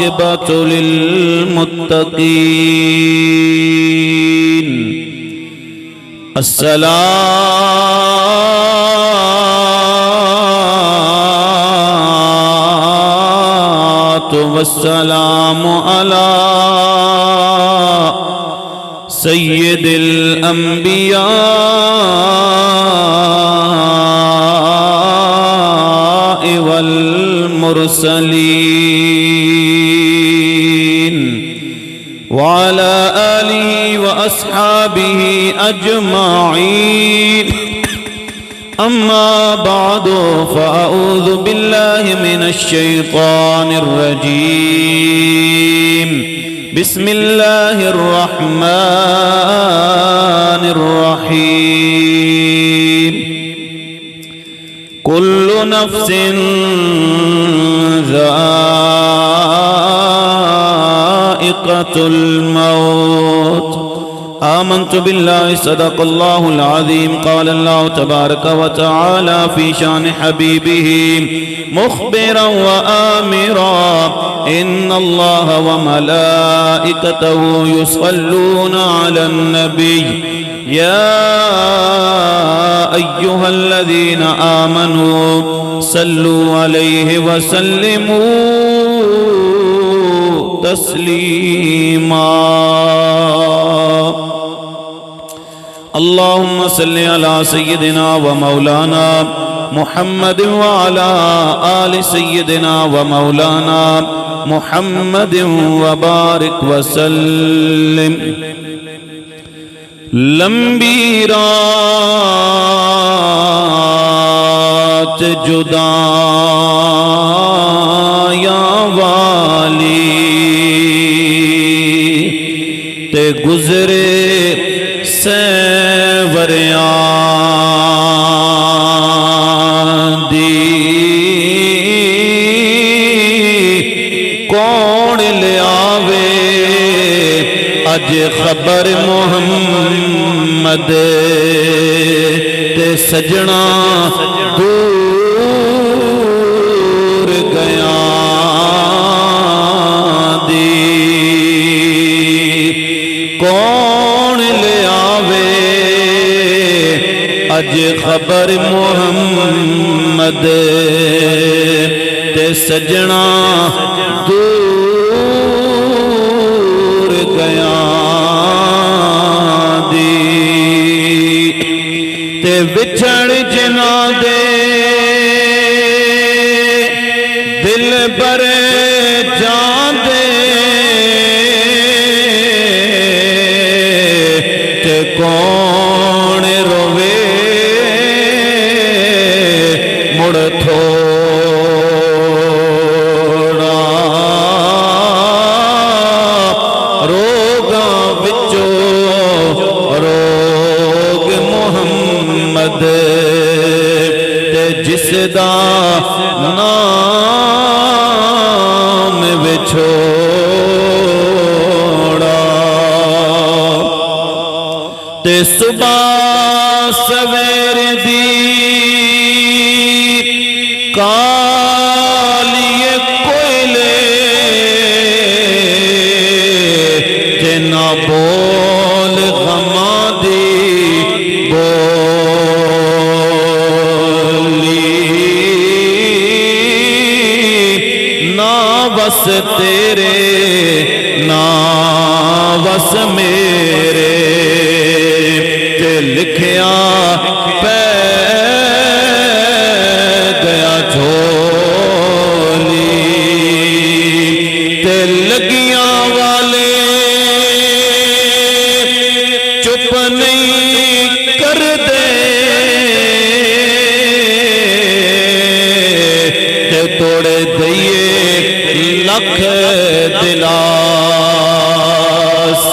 والعاقبة للمتقين. الصلاة والسلام على سيد الأنبياء والمرسلين وعلى آله وأصحابه أجمعين. أما بعد فأعوذ بالله من الشيطان الرجيم. بسم الله الرحمن الرحيم. كل نفس ذائقة الموت. آمنت بالله صدق الله العظيم. قال الله تبارك وتعالى في شان حبيبه مخبرا وآمرا إن الله وملائكته يصلون على النبي يا أيها الذين آمنوا صلوا عليه وسلموا تسليما. اللهم صل على سيدنا ومولانا محمد وعلى آل سيدنا ومولانا محمد وبارك وسلم. لمبی رات جدایاں والی تے گزرے سیوریاں دی کون لیاوے اج خبر محمد تے سجنا دور گیا دی کون لے آوے اج خبر محمد تے سجنا دور گیا تے وچھڑ جنا دے دل بر جان دے تے کون روے مڑ تھوڑا روگاں وچوں روگ محمد تے جس دا نام وچھوڑا تے صبح سویر دی کالی کوئلے تے نہ بول غماں دی بس تیرے نا بس میرے تے لکھیا پہ گیا جھولی تے لگیاں والے چپ نہیں کر دے تے توڑے دئیے لکھ دلا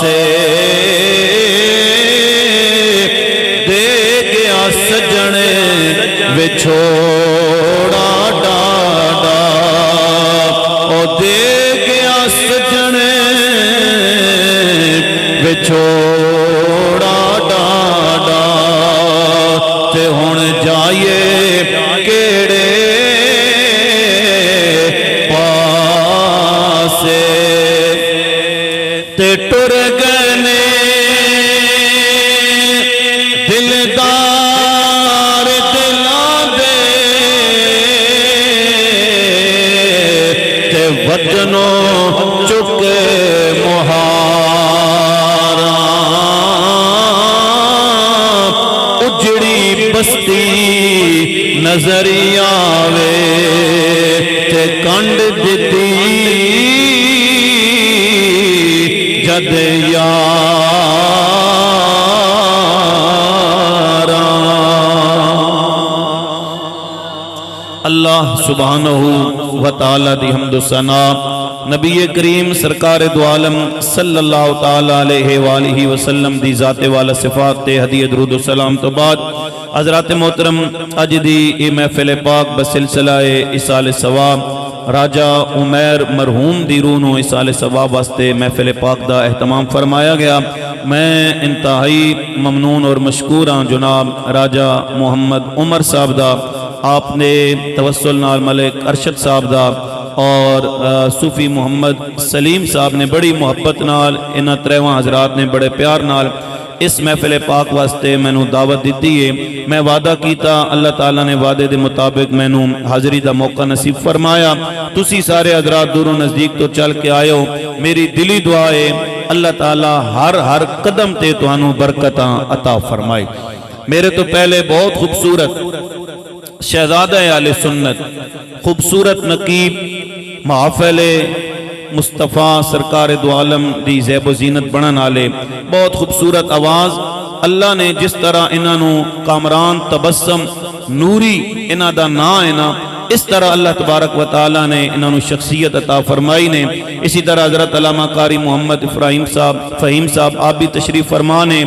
سے دے گیا سجنے وچھوڑا ڈاڈا او دے گیا سجنے وچھوڑا ڈاڈا تے ہن جائیے کیڑے پاسے बस्ती नजरी आवे ते कंड दिती जद यारा। अल्लाह सुब्हानहू व तआला दी हम्द सना नबी करीम सरकार दो आलम सल्लल्लाहु ताला अलैहि वालिहि वसल्लम दी ज़ाते वाला सिफात ते हदीए दरूद सलाम तो बाद हज़रात मोहतरम अज दी ये महफिल पाक बसिलसिला इसाल सवाब राजा उमैर मरहूम दी रूह नूं इसाल सवाब वास्ते महफिल पाक दा एहतमाम फरमाया गया। मैं इंतहाई ममनून और मशकूर हाँ जनाब राजा मुहम्मद उमर साहब दा आपने तवस्सुल नाल मलिक अरशद साहब दा और सूफी मोहम्मद सलीम साहब ने बड़ी मुहब्बत नाल इन्हां त्रेवां हज़रात ने बड़े प्यार नाल इस महफिल पाक वास्ते मैनू दावत दी है। मैं वादा कीता अल्लाह ताला ने वादे के मुताबिक मैनू हाज़री का मौका नसीब फरमाया। तुसी सारे हज़रात दूरों नज़दीक तो चल के आयो। मेरी दिली दुआ है अल्लाह ताला हर हर कदम ते तुहानू बरकतां अता फरमाए। मेरे तो पहले बहुत खूबसूरत शहजादा आले सुन्नत खूबसूरत नकीब महफिल मुस्तफ़ा सरकार दो आलम दी ज़ैब ज़ीनत बनन आले बहुत खूबसूरत आवाज़ अल्लाह ने जिस तरह इन्हों कामरान तबस्सम नूरी इन्हां दा नां है ना इस तरह अल्लाह तबारक व तआला ने इन्हों शख्सियत अता फरमाई ने। इसी तरह हज़रत अल्लामा कारी मोहम्मद फ़हीम साहब आप भी तशरीफ़ फरमा ने।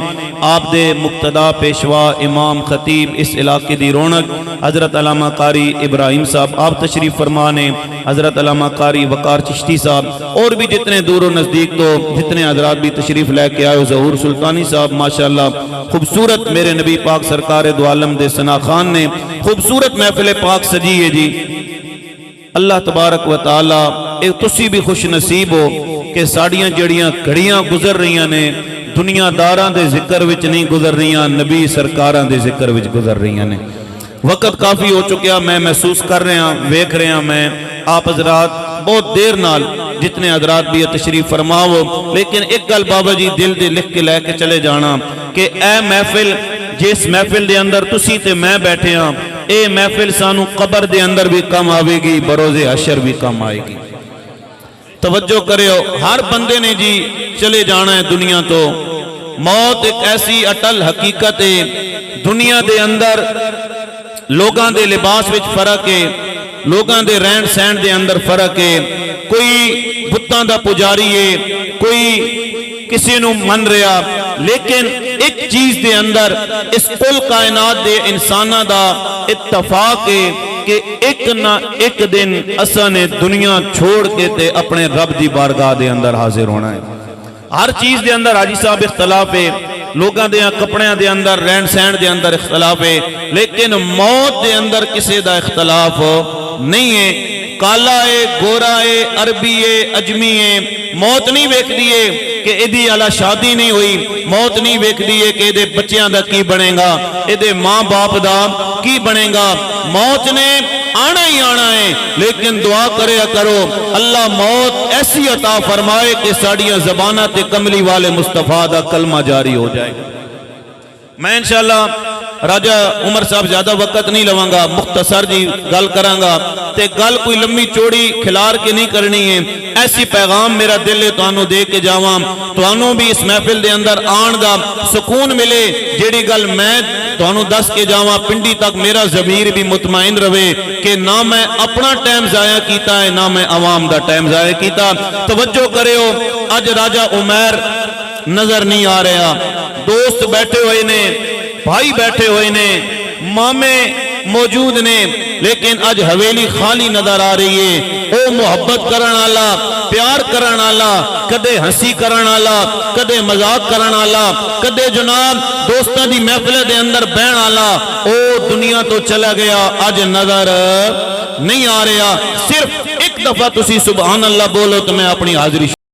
आप दे मुक्तदा पेशवा इमाम खतीब इस इलाके दी रौनक हज़रत अल्लामा कारी इब्राहिम साहब आप तशरीफ़ फरमा ने। हज़रत अल्लामा कारी वकार चिश्ती साहब और भी जितने दूरों नज़दीक तो जितने हज़रात भी तशरीफ़ लेके आए ज़हूर सुल्तानी साहब माशाअल्लाह खूबसूरत मेरे नबी पाक सरकार दो आलम दे सना खान ने खूबसूरत महफिल पाक सजी है जी। अल्लाह तबारक व तआला तुसी भी खुश नसीब हो कि साड़ियां जड़ियां घड़ियां गुजर रही ने दुनियादारां दे जिक्र विच नहीं गुजर रही नबी सरकारां दे जिक्र विच गुजर रही ने। वक्त काफ़ी हो चुका मैं महसूस कर रहा वेख रहा मैं आप हज़रात बहुत देर नाल जितने हज़रात भी तशरीफ फरमाओ लेकिन एक गल बाबा जी दिल दे लिख के लैके चले जाना कि ए महफिल जिस महफिल दे अंदर तुसी ते मैं बैठे हाँ ए महफिल सानू कबर दे अंदर भी कम आवेगी बरोज़े हशर भी कम आएगी। तवज्जो करियो हर बंदे ने जी चले जाना है दुनिया तो। मौत एक ऐसी अटल हकीकत है। दुनिया दे अंदर लोगां दे लिबास विच फर्क है लोगां दे रहन सहन दे अंदर फर्क है। कोई बुत्तां दा पुजारी है कोई किसी नू मन रहा लेकिन एक चीज दे अंदर इस कुल कायनात दे इंसाना दा इत्तफाक है कि एक ना एक दिन असा ने दुनिया छोड़ के ते अपने रब दी बारगाह दे अंदर हाजिर होना है। हर चीज दे अंदर हाजी साहब इख्तलाफ है लोगों दे कपड़ियां दे अंदर रहन सहन दे अंदर इख्तलाफ है लेकिन मौत दे अंदर किसी दा इख्तलाफ नहीं है। काला है गोरा है अरबी है अजमी है मौत नहीं वेखदी है कि इहदी आला शादी नहीं हुई मौत नहीं वेखदी है कि इहदे बच्चों का की बनेगा इहदे मां बाप का की बनेगा। मौत ने आना ही आना है लेकिन दुआ करे करो अल्लाह मौत ऐसी अता फरमाए कि साड़ियां ज़बानां ते कमली वाले मुस्तफा दा कलमा जारी हो जाए। मैं इंशाअल्लाह राजा उमर साहब ज्यादा वक्त नहीं लवांगा मुख्तसर जी गल करांगा ते गल कोई लंबी चौड़ी खिलार के नहीं करनी है। ऐसी पैगाम मेरा दिल है तुहानू दे के जावां तुहानू भी इस महफिल दे अंदर आन दा सुकून मिले। जेड़ी गल मैं तुहानू दस के जावां पिंडी तक मेरा ज़मीर भी मुतमईन रहे कि ना मैं अपना टाइम जाया कीता है ना मैं अवाम दा टाइम जाया कीता। तवज्जो करियो अज राजा उमैर नजर नहीं आ रहा दोस्त बैठे हुए ने भाई बैठे हुए ने मामे मौजूद ने लेकिन अज हवेली खाली नजर आ रही है। ओ मुहब्बत करन वाला प्यार करन वाला कदे हंसी करन वाला कदे मजाक करन वाला कदे जनाब दोस्तां दी महफिल दे अंदर बहन वाला ओ दुनिया तो चला गया अज नजर नहीं आ रहा। सिर्फ एक दफा तुसी सुभान अल्लाह बोलो तो मैं अपनी हाजिरी